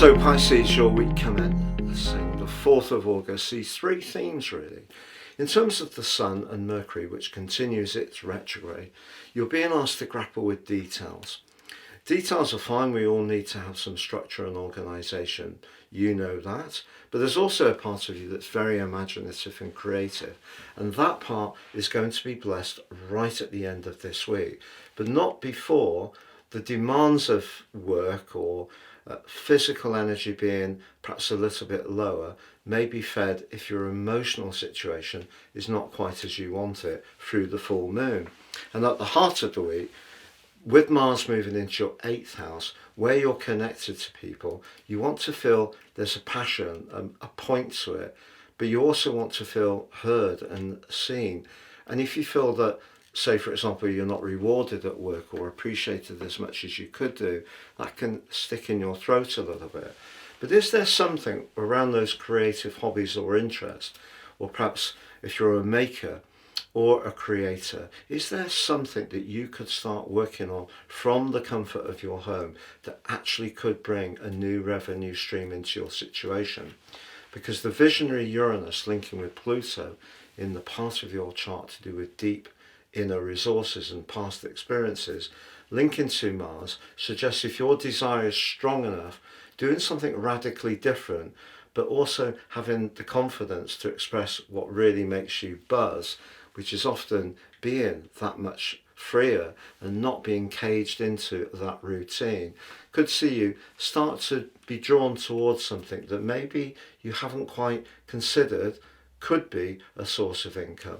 So Pisces, your week commencing the 4th of August sees three themes really. In terms of the Sun and Mercury, which continues its retrograde, you're being asked to grapple with details. Details are fine, we all need to have some structure and organisation, you know that, but there's also a part of you that's very imaginative and creative, and that part is going to be blessed right at the end of this week, but not before the demands of work or physical energy being perhaps a little bit lower may be fed if your emotional situation is not quite as you want it through the full moon. And at the heart of the week, with Mars moving into your 8th house, where you're connected to people, you want to feel there's a passion, a point to it, but you also want to feel heard and seen. And if you feel that, say for example, you're not rewarded at work or appreciated as much as you could do, that can stick in your throat a little bit. But is there something around those creative hobbies or interests, or perhaps if you're a maker or a creator, is there something that you could start working on from the comfort of your home that actually could bring a new revenue stream into your situation? Because the visionary Uranus linking with Pluto in the part of your chart to do with deep inner resources and past experiences, linking to Mars suggests if your desire is strong enough, doing something radically different, but also having the confidence to express what really makes you buzz, which is often being that much freer and not being caged into that routine, could see you start to be drawn towards something that maybe you haven't quite considered could be a source of income.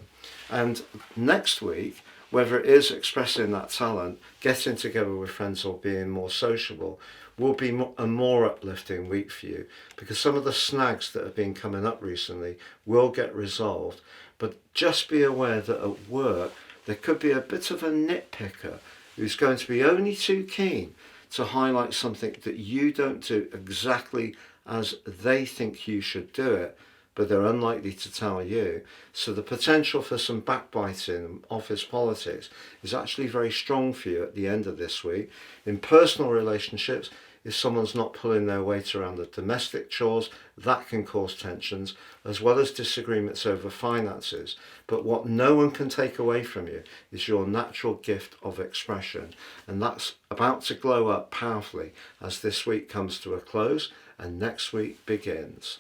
And next week, whether it is expressing that talent, getting together with friends or being more sociable, will be a more uplifting week for you, because some of the snags that have been coming up recently will get resolved. But just be aware that at work there could be a bit of a nitpicker who's going to be only too keen to highlight something that you don't do exactly as they think you should do it, but they're unlikely to tell you. So the potential for some backbiting and office politics is actually very strong for you at the end of this week. In personal relationships, if someone's not pulling their weight around the domestic chores, that can cause tensions, as well as disagreements over finances. But what no one can take away from you is your natural gift of expression, and that's about to glow up powerfully as this week comes to a close and next week begins.